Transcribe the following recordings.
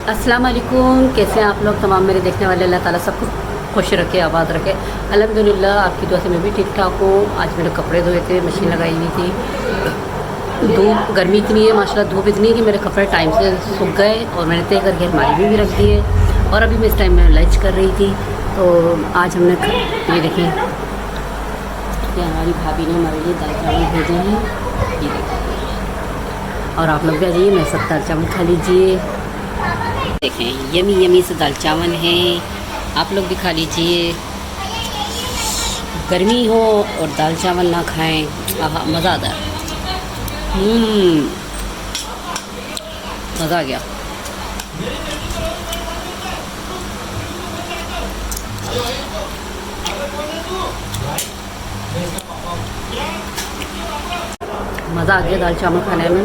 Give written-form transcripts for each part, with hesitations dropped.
अस्सलाम वालेकुम। कैसे हैं आप लोग तमाम मेरे देखने वाले। अल्लाह ताला सबको खुश रखे, आबाद रखे। अल्हम्दुलिल्लाह आपकी दुआ से मैं भी ठीक ठाक हूँ। आज मैंने कपड़े धोए थे, मशीन लगाई हुई थी। धूप गर्मी इतनी है माशाल्लाह, धूप इतनी है कि मेरे कपड़े टाइम से सूख गए और मैंने तय करके अलमारी में भी रख दिए। और अभी मैं इस टाइम में लंच कर रही थी। तो आज हमने ये देखें कि हमारी भाभी ने हमारे लिए दाल चावल भेजे हैं, ये देखिए। और आप लोग भी आ जाइए, मेरे साथ दाल चावल खा लीजिए। देखें यमी यमी से दाल चावल हैं, आप लोग भी खा लीजिए। गर्मी हो और दाल चावल ना खाएं, आहा मज़ा आता है। मज़ा आ गया। मज़ा आ गया दाल चावल खाने में।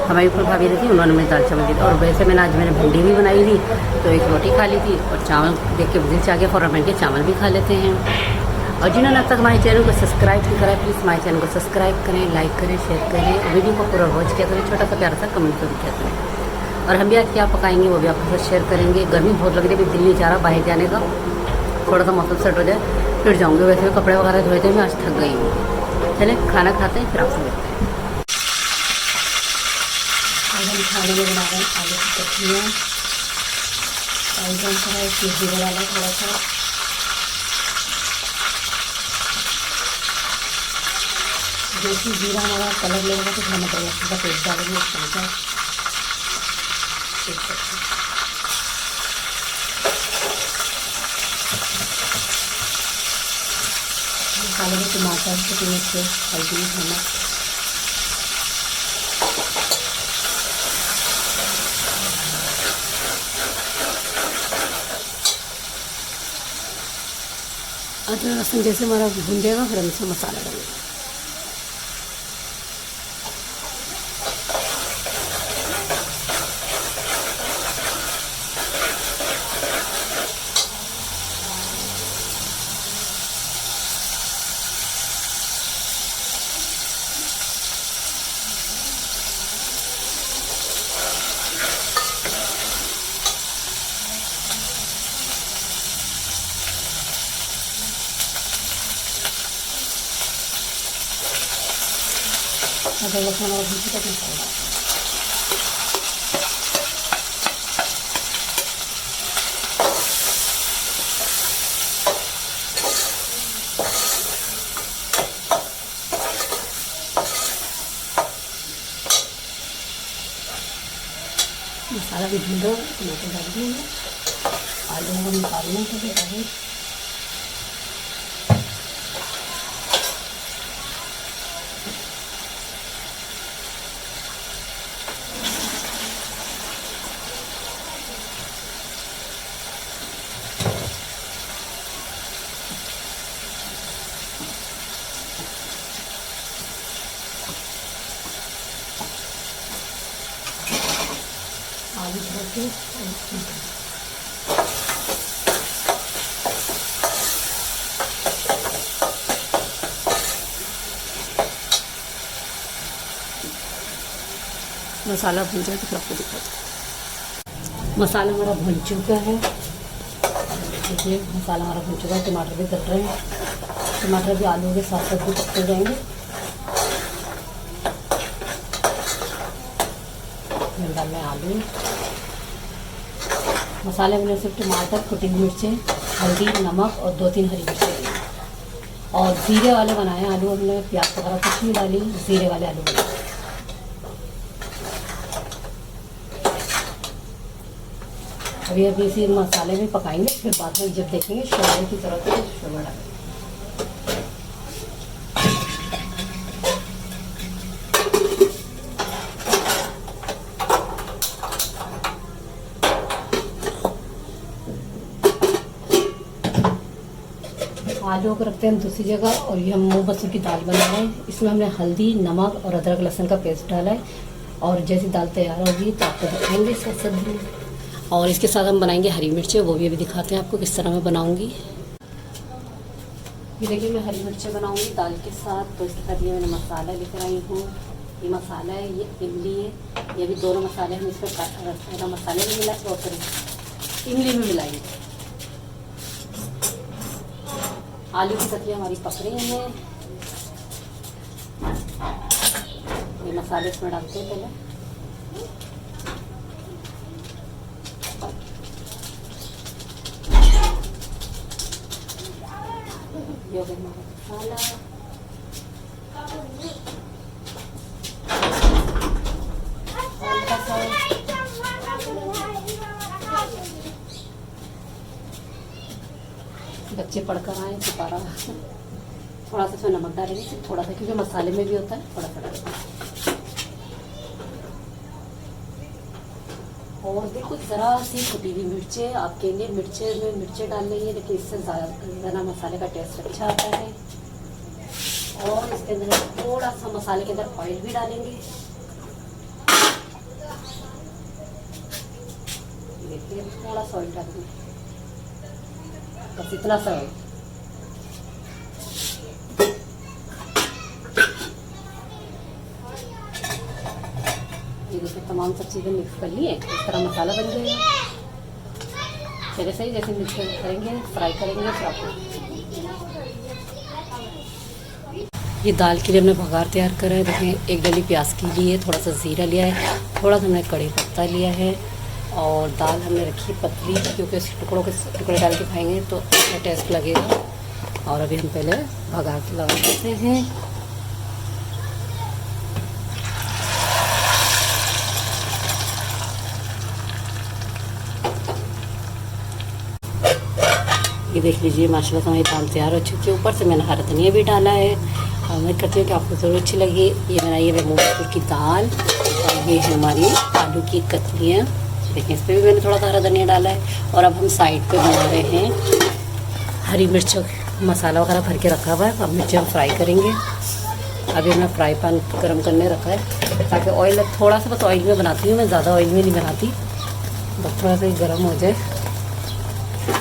हमारी ऊपर भाभी रहती उन्होंने मुझे दाल चावल दी। और वैसे मैंने भिंडी भी बनाई थी, तो एक रोटी खा ली थी और चावल देख के दिल चाह गया फ़ौरन बन के चावल भी खा लेते हैं। और जिन्होंने अब तक हमारे चैनल को सब्सक्राइब नहीं करा, प्लीज़ हमारे चैनल को सब्सक्राइब करें, लाइक करें, शेयर करें और वीडियो को पूरा वॉच किया करें। छोटा सा प्यारा सा कमेंट जरूर किया करें। और हम भी आज क्या पकाएंगे वो भी आपके साथ शेयर करेंगे। गर्मी बहुत लग रही है, दिल नहीं चाह रहा बाहर जाने का। थोड़ा सा मौसम सेट हो जाए फिर जाऊँगे। वैसे भी कपड़े वगैरह धोए थे, मैं आज थक गई हूँ। चलें खाना खाते हैं फिर आपसे मिलते हैं। हम खाने में बना रहे हैं आलू की चटनियाँ। बैंगन का चीज़ी बनाना थोड़ा सा। देसी जीरा हमारा कलर लगेगा तो खाना पड़ेगा, सीधा पेस्ट डालेंगे एक चमचा। मसाले में टमाटर के मिर्च हल्दी नमक। अदरक लहसुन जैसे हमारा भून जाएगा फिर हम इसमें मसाला डालेंगे। अदरक लहसुन और भून तक मसाला मसाला भी भून दो। टमाटर डाल देंगे, आलू को निकालने के लिए आलू धो के मसाला भून जाए तो फिर आपको दिखाते। मसाला हमारा भून चुका है, देखिए मसाला हमारा भून चुका है। टमाटर भी कट रहे हैं, टमाटर भी आलू के साथ साथ भी पकते जाएंगे। डालना है आलू। मसाले में सिर्फ टमाटर, कुटी मिर्चें, हल्दी, नमक और 2-3 हरी मिर्चें। और जीरे वाले बनाए आलू, हमने प्याज वगैरह कुछ नहीं डाली, जीरे वाले आलू बनाए। अभी इसी मसाले में पकाएंगे, फिर बाद में जब देखेंगे शोरबे की जरूरत है तो शोरबा डालेंगे। आलू को रखते हैं हम दूसरी जगह। और ये हम मूंग मसूर की दाल बना रहे हैं। इसमें हमने हल्दी, नमक और अदरक लहसुन का पेस्ट डाला है। और जैसी दाल तैयार होगी तो आपको दिखाएंगे साथ साथ। और इसके साथ हम बनाएंगे हरी मिर्चें, वो भी अभी दिखाते हैं आपको किस तरह मैं बनाऊंगी। ये देखिए मैं हरी मिर्चें बनाऊंगी दाल के साथ, तो इसके साथ ये मैंने मसाला लेकर आई हूँ। ये मसाला है, ये इमली है, ये भी दोनों मसाले हम इसमें पहला मसाले भी मिला और फिर इमली भी मिलाएंगे। आलू की कतलियाँ हमारी पक रही हैं। ये मसाले इसमें डालते हैं पहले। ये हो गया हमारा मसाला। बच्चे पढ़कर आए दोबारा थोड़ा सा इसमें नमक डालेंगे, थोड़ा सा, क्योंकि मसाले में भी होता है, थोड़ा सा डालेंगे। और देखो ज़रा सी कुटी हुई मिर्चें आपके लिए, मिर्चें डाल लेंगे, लेकिन इससे ज़्यादा मसाले का टेस्ट अच्छा आता है। और इसके अंदर थोड़ा सा मसाले के अंदर ऑयल भी डालेंगे। देखिए थोड़ा सा ऑयल डालेंगे, बस इतना सा ऑयल। ये देखिए तमाम सब चीज़ें मिक्स कर लिए, इस तरह मसाला बन गया। चलिए सही, जैसे मिक्स करेंगे, फ्राई करेंगे फिर आपको। ये दाल के लिए हमने बघार तैयार करा है। देखें, एक डली प्याज की ली है, थोड़ा सा ज़ीरा लिया है, थोड़ा सा हमने कड़ी पत्ता लिया है, और दाल हमने रखी पतली, क्योंकि उस टुकड़े डाल के खाएंगे तो अच्छा टेस्ट लगेगा। और अभी हम पहले बघार लगा देते हैं। ये देख लीजिए माशाल्लाह से हमारी दाल तैयार हो चुकी है। ऊपर से मैंने हरा धनिया भी डाला है। उम्मीद करती हूँ कि आपको ज़रूर अच्छी लगी। ये बनाई है मूंगफली की दाल, और ये है हमारी आलू की कतलियाँ। देखिए इस पर भी मैंने थोड़ा सा हरा धनिया डाला है। और अब हम साइड पे बना रहे हैं हरी मिर्च, मसाला वगैरह भर के रखा हुआ है। अब मिर्च हम फ्राई करेंगे। अभी मैं फ्राई पैन गर्म करने रखा है, ताकि ऑयल थोड़ा सा, बस ऑयल में बनाती हूँ मैं, ज़्यादा ऑयल में नहीं बनाती, बस थोड़ा सा गर्म हो जाए।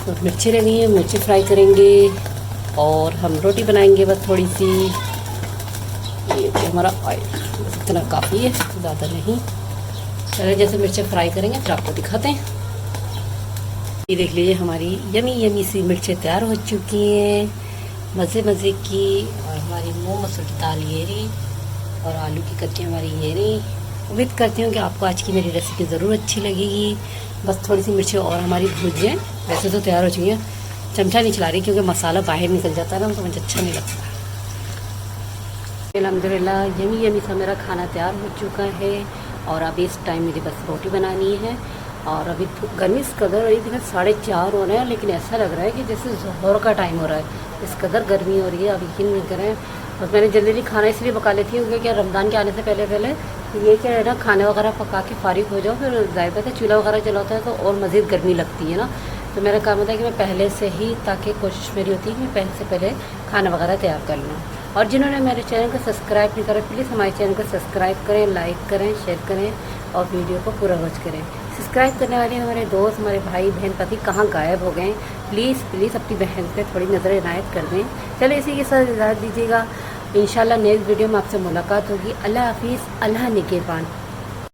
तो मिर्ची ले गई है, मिर्ची फ्राई करेंगे और हम रोटी बनाएंगे बस थोड़ी सी। ये हमारा ऑयल बस इतना काफ़ी है, ज़्यादा नहीं। चलिए जैसे मिर्ची फ्राई करेंगे फिर आपको दिखाते हैं। ये देख लीजिए हमारी यमी यमी सी मिर्चें तैयार हो चुकी हैं, मज़े मज़े की। और हमारी मूंग मसूर की दाल ये रही, और आलू की कतलियाँ हमारी ये रही। उम्मीद करती हूँ कि आपको आज की मेरी रेसिपी ज़रूर अच्छी लगेगी। बस थोड़ी सी मिर्ची और हमारी भून जाए। वैसे तो तैयार हो चुकी हैं, चमचा नहीं चला रही क्योंकि मसाला बाहर निकल जाता है ना, तो मुझे अच्छा नहीं लगता। अल्हम्दुलिल्लाह यमी यमी सा मेरा खाना तैयार हो चुका है। और अभी इस टाइम मुझे बस रोटी बनानी है। और अभी गर्मी इस कदर हो रही थी, 4:30 हो रहे हैं, लेकिन ऐसा लग रहा है कि जैसे ज़ोहर का टाइम हो रहा है, इस कदर गर्मी हो रही है। अब यकीन नहीं करें, बस मैंने जल्दी खाना इसलिए पका लेती हूँ क्योंकि रमज़ान के आने से पहले ये क्या है ना, खाने वगैरह पका के फारिग हो जाओ, फिर ज़ाहिर बात है चूल्हा वगैरह चलाता है तो और मज़ीद गर्मी लगती है ना। तो मेरा काम होता है कि मैं पहले से ही, ताकि कोशिश मेरी होती है कि मैं पहले से पहले खाना वगैरह तैयार कर लूँ। और जिन्होंने मेरे चैनल को सब्सक्राइब नहीं करा, प्लीज़ हमारे चैनल को सब्सक्राइब करें, लाइक करें, शेयर करें और वीडियो को पूरा वॉच करें। सब्सक्राइब करने वाले हमारे दोस्त, हमारे भाई बहन, पति कहाँ गायब हो गए, प्लीज़ अपनी बहन पे थोड़ी नज़र इनायत कर दें। चलो इसी के साथ इजाज़त दीजिएगा। इंशाल्लाह नेक्स्ट वीडियो में आपसे मुलाकात होगी। अल्लाह हाफिज़, अल्लाह निगहबान।